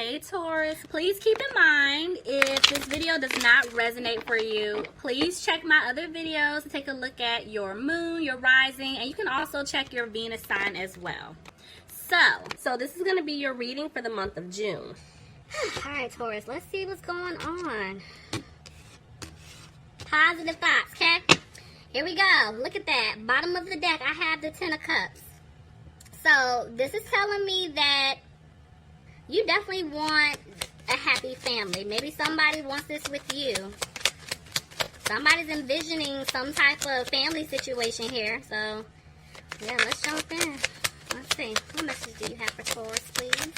Hey Taurus, please keep in mind if this video does not resonate for you, please check my other videos to take a look at your moon, your rising, and you can also check your Venus sign as well. So this is going to be your reading for the month of June. Alright Taurus, let's see what's going on. Positive thoughts, okay? Here we go. Look at that. Bottom of the deck, I have the Ten of Cups. So this is telling me that you definitely want a happy family. Maybe somebody wants this with you. Somebody's envisioning some type of family situation here. So, yeah, let's jump in. Let's see. What message do you have for Taurus, please?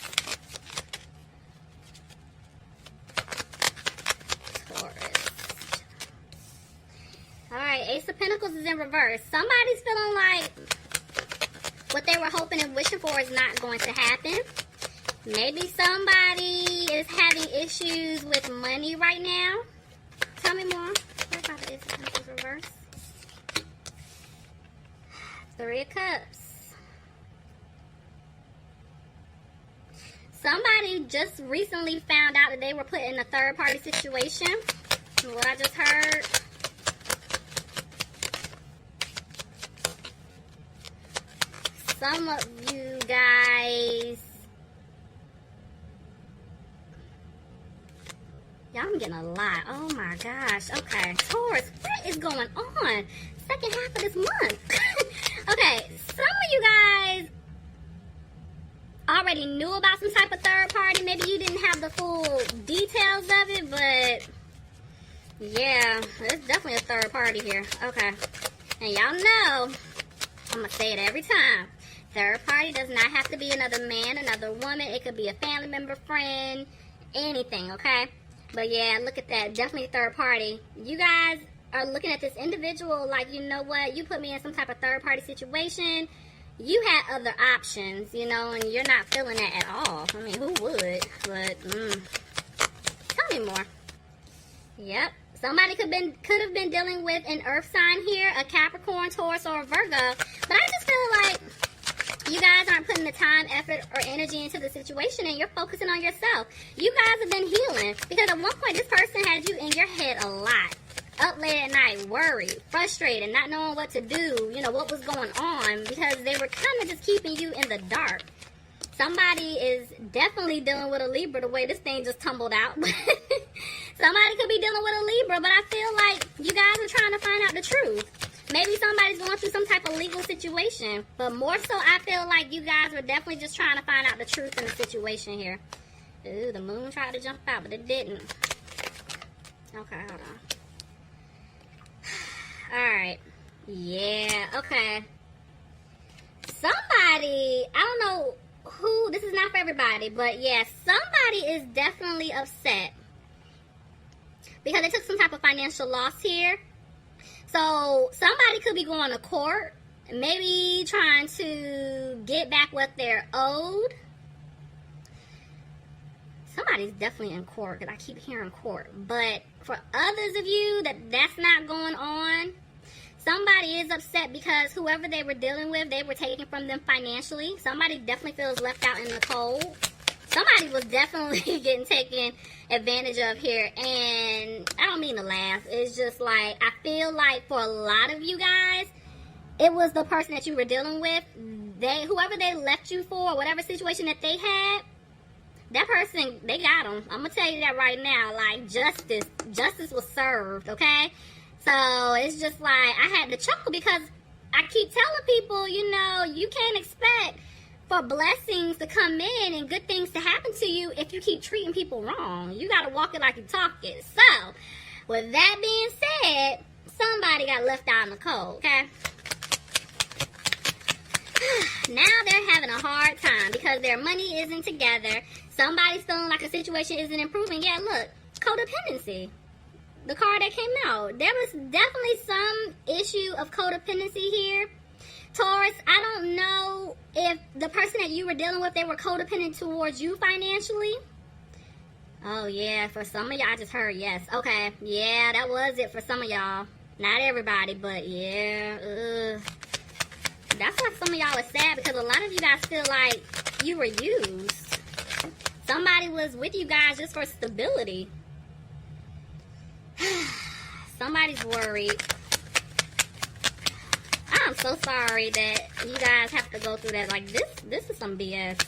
Taurus. Alright, Ace of Pentacles is in reverse. Somebody's feeling like what they were hoping and wishing for is not going to happen. Maybe somebody is having issues with money right now. Tell me more. What about the Ace of Pentacles reverse? Three of Cups. Somebody just recently found out that they were put in a third-party situation. What I just heard. Some of you guys, y'all, I'm getting a lot. Oh my gosh. Okay, Taurus, what is going on? Second half of this month. Okay, some of you guys already knew about some type of third party. Maybe you didn't have the full details of it, but yeah, there's definitely a third party here. Okay, and y'all know, I'm gonna say it every time. Third party does not have to be another man, another woman. It could be a family member, friend, anything, okay? But yeah, look at that. Definitely third party. You guys are looking at this individual like, you know what? You put me in some type of third party situation. You had other options, you know, and you're not feeling that at all. I mean, who would? But, tell me more. Yep. Somebody could have been dealing with an earth sign here, a Capricorn, Taurus, or a Virgo. But I just feel like you guys aren't putting the time, effort, or energy into the situation, and you're focusing on yourself. You guys have been healing, because at one point, this person had you in your head a lot. Up late at night, worried, frustrated, not knowing what to do, you know, what was going on, because they were kind of just keeping you in the dark. Somebody is definitely dealing with a Libra the way this thing just tumbled out. Somebody could be dealing with a Libra, but I feel like you guys are trying to find out the truth. Maybe somebody's going through some type of legal situation. But more so, I feel like you guys were definitely just trying to find out the truth in the situation here. Ooh, the moon tried to jump out, but it didn't. Okay, hold on. Alright. Yeah, okay. Somebody, I don't know who, this is not for everybody, but yeah, somebody is definitely upset. Because they took some type of financial loss here. So, somebody could be going to court, maybe trying to get back what they're owed. Somebody's definitely in court, because I keep hearing court. But for others of you, that's not going on. Somebody is upset because whoever they were dealing with, they were taking from them financially. Somebody definitely feels left out in the cold. Somebody was definitely getting taken advantage of here, and I don't mean to laugh. It's just like, I feel like for a lot of you guys, it was the person that you were dealing with. Whoever they left you for, whatever situation that they had, that person, they got them. I'm going to tell you that right now. Like, justice was served, okay? So, it's just like, I had to chuckle because I keep telling people, you know, you can't expect for blessings to come in and good things to happen to you if you keep treating people wrong. You got to walk it like you talk it. So, with that being said, somebody got left out in the cold, okay? Now they're having a hard time because their money isn't together. Somebody's feeling like a situation isn't improving. Yeah, look, codependency. The card that came out. There was definitely some issue of codependency here. Taurus, I don't know if the person that you were dealing with, they were codependent towards you financially. Oh, yeah, for some of y'all, I just heard yes. Okay, yeah, that was it for some of y'all. Not everybody, but yeah. That's why some of y'all are sad, because a lot of you guys feel like you were used. Somebody was with you guys just for stability. Somebody's worried. I'm so sorry that you guys have to go through that. Like, this is some BS.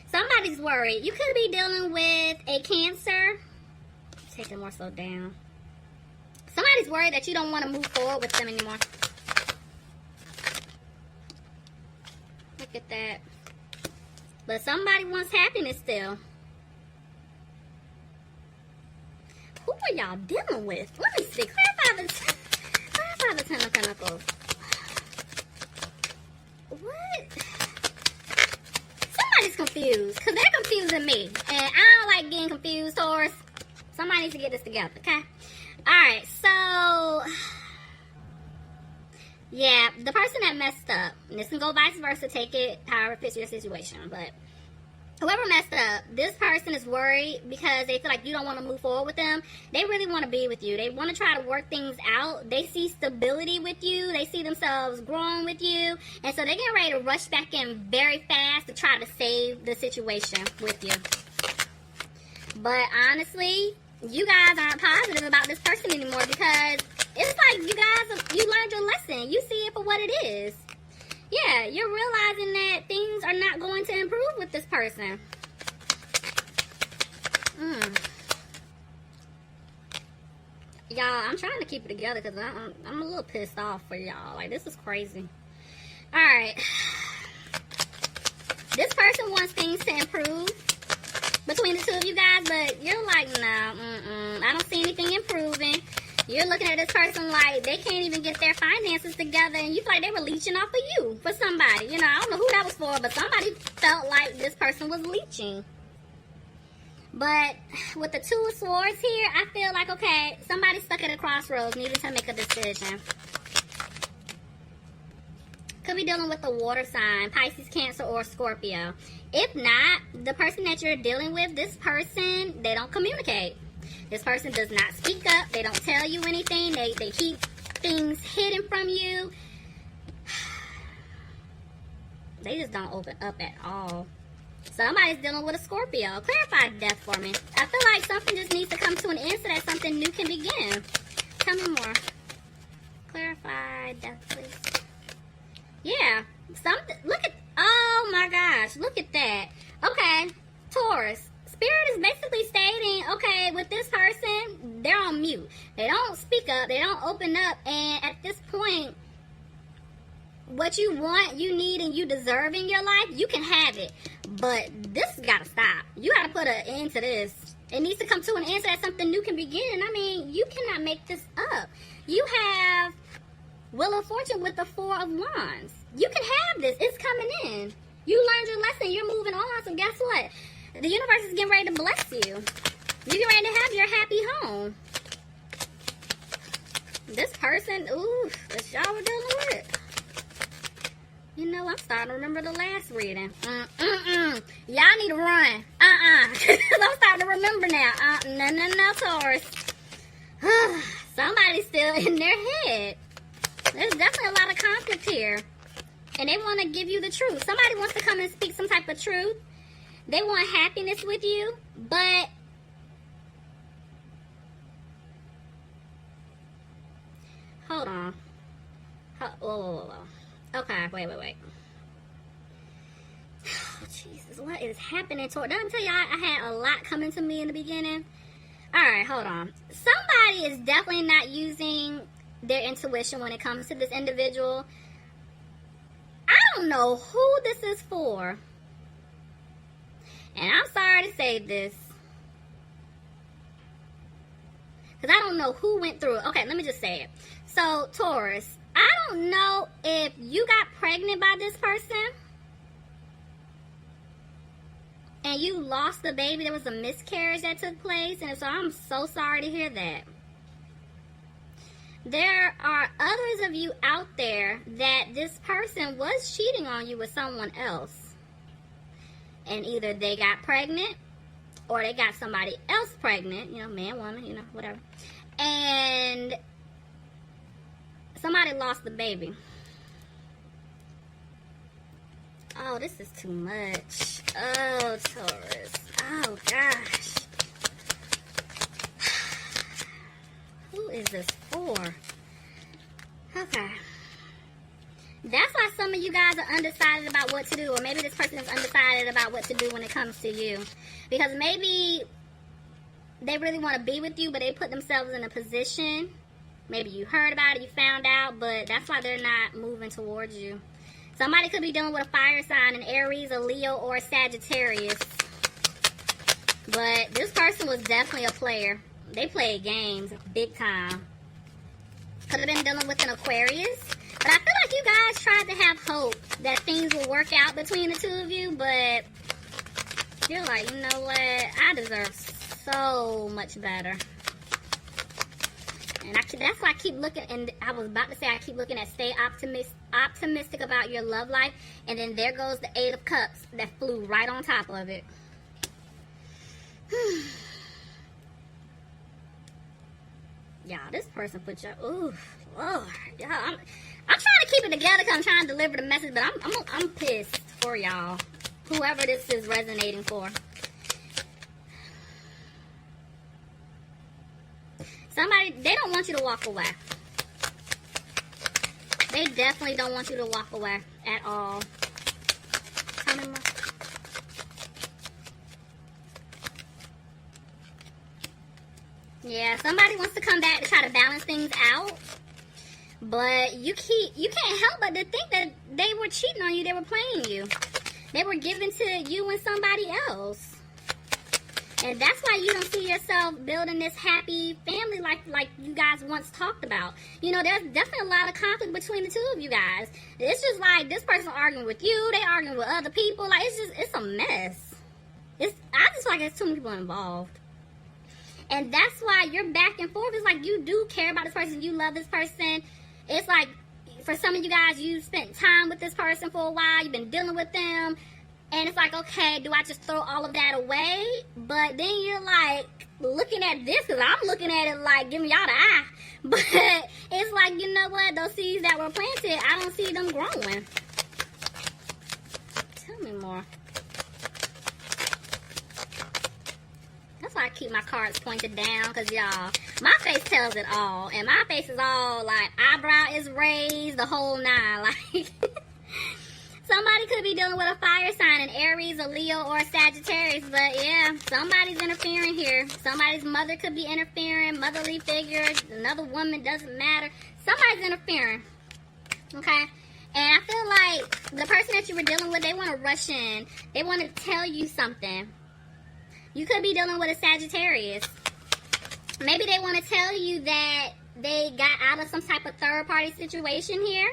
Somebody's worried. You could be dealing with a Cancer. Take it more so down. Somebody's worried that you don't want to move forward with them anymore. Look at that. But somebody wants happiness still. Who are y'all dealing with? Let me see. Clarify the Ten of Pentacles. What? Somebody's confused. Because they're confusing me. And I don't like getting confused, Taurus. Somebody needs to get this together, okay? Alright, so... yeah, the person that messed up. And this can go vice versa. Take it however fits your situation. But... whoever messed up, this person is worried because they feel like you don't want to move forward with them. They really want to be with you. They want to try to work things out. They see stability with you. They see themselves growing with you. And so they're getting ready to rush back in very fast to try to save the situation with you. But honestly, you guys aren't positive about this person anymore because it's like you learned your lesson. You see it for what it is. Yeah, you're realizing that things are not going to improve with this person. Y'all, I'm trying to keep it together because I'm a little pissed off for y'all. Like, this is crazy. Alright. This person wants things to improve between the two of you guys, but you're like, no, I don't see anything improving. You're looking at this person like they can't even get their finances together, and you feel like they were leeching off of you for somebody. You know, I don't know who that was for, but somebody felt like this person was leeching. But with the Two of Swords here, I feel like, okay, somebody's stuck at a crossroads needing to make a decision. Could be dealing with a water sign, Pisces, Cancer, or Scorpio. If not, the person that you're dealing with, this person, they don't communicate. This person does not speak up. They don't tell you anything. They keep things hidden from you. They just don't open up at all. Somebody's dealing with a Scorpio. Clarify death for me. I feel like something just needs to come to an end so that something new can begin. Tell me more. Clarify death, please. Yeah. Look at, oh my gosh. Look at that. Okay. Taurus. Spirit is basically stating, okay, with this person, they're on mute. They don't speak up. They don't open up. And at this point, what you want, you need, and you deserve in your life, you can have it. But this has got to stop. You got to put an end to this. It needs to come to an end so that something new can begin. I mean, you cannot make this up. You have Wheel of Fortune with the Four of Wands. You can have this. It's coming in. You learned your lesson. You're moving on. So guess what? The universe is getting ready to bless you. You're getting ready to have your happy home. This person, ooh, that y'all were dealing with. You know, I'm starting to remember the last reading. Y'all need to run. Because I'm starting to remember now. No, Taurus. Somebody's still in their head. There's definitely a lot of conflict here. And they want to give you the truth. Somebody wants to come and speak some type of truth. They want happiness with you, but hold on. Whoa. Okay, wait. Oh, Jesus, what is happening? Did I tell y'all I had a lot coming to me in the beginning? Alright, hold on. Somebody is definitely not using their intuition when it comes to this individual. I don't know who this is for. And I'm sorry to say this, because I don't know who went through it. Okay, let me just say it. So, Taurus, I don't know if you got pregnant by this person and you lost the baby. There was a miscarriage that took place, and so I'm so sorry to hear that. There are others of you out there that this person was cheating on you with someone else. And either they got pregnant or they got somebody else pregnant, you know, man, woman, you know, whatever. And somebody lost the baby. Oh, Oh, this is too much. Oh, Taurus. Oh, gosh. Who is this for? Okay. That's why some of you guys are undecided about what to do. Or maybe this person is undecided about what to do when it comes to you. Because maybe they really want to be with you, but they put themselves in a position. Maybe you heard about it, you found out, but that's why they're not moving towards you. Somebody could be dealing with a fire sign, an Aries, a Leo, or a Sagittarius. But this person was definitely a player. They played games big time. Could have been dealing with an Aquarius. But I feel like you guys tried to have hope that things will work out between the two of you. But you're like, you know what? I deserve so much better. And that's why I keep looking, and I was about to say I keep looking at stay optimistic about your love life, and then there goes the 8 of Cups that flew right on top of it. Y'all, this person put your, ooh, Lord, y'all, I'm trying to keep it together because I'm trying to deliver the message, but I'm pissed for y'all, whoever this is resonating for. Somebody, they don't want you to walk away. They definitely don't want you to walk away at all. Tell me more. Yeah, somebody wants to come back to try to balance things out. But you can't help but to think that they were cheating on you. They were playing you. They were giving to you and somebody else. And that's why you don't see yourself building this happy family like you guys once talked about. You know, there's definitely a lot of conflict between the two of you guys. It's just like this person arguing with you, they arguing with other people. Like, it's a mess. I just feel like there's too many people involved. And that's why you're back and forth. It's like you do care about this person. You love this person. It's like, for some of you guys, you spent time with this person for a while. You've been dealing with them. And it's like, okay, do I just throw all of that away? But then you're like looking at this, because I'm looking at it like giving y'all the eye. But it's like, you know what? Those seeds that were planted, I don't see them growing. Tell me more. That's why I keep my cards pointed down, because y'all, my face tells it all. And my face is all like, eyebrow is raised, the whole nine. Like... Somebody could be dealing with a fire sign, an Aries, a Leo, or a Sagittarius. But yeah, somebody's interfering here. Somebody's mother could be interfering. Motherly figure, another woman, doesn't matter. Somebody's interfering. Okay? And I feel like the person that you were dealing with, they want to rush in. They want to tell you something. You could be dealing with a Sagittarius. Maybe they want to tell you that they got out of some type of third-party situation here.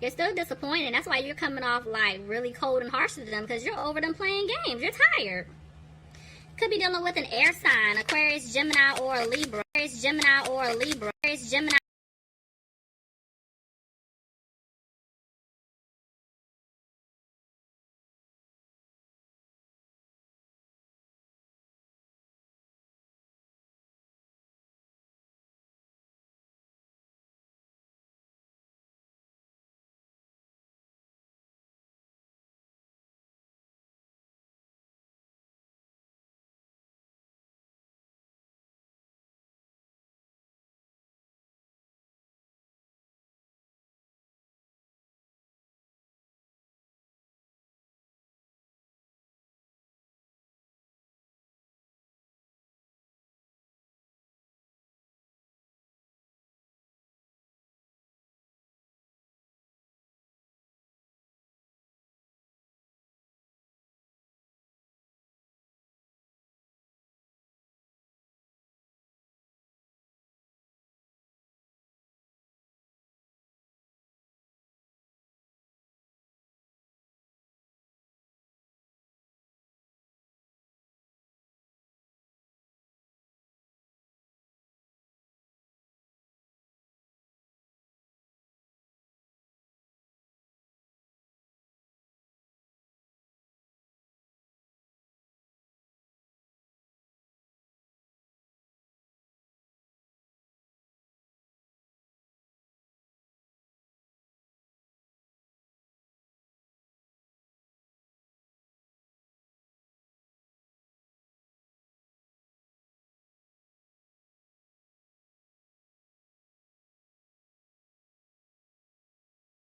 You're still disappointed. That's why you're coming off like really cold and harsh to them, because you're over them playing games. You're tired. Could be dealing with an air sign, Aquarius, Gemini, or a Libra. Aquarius, Gemini, or a Libra. Aquarius, Gemini.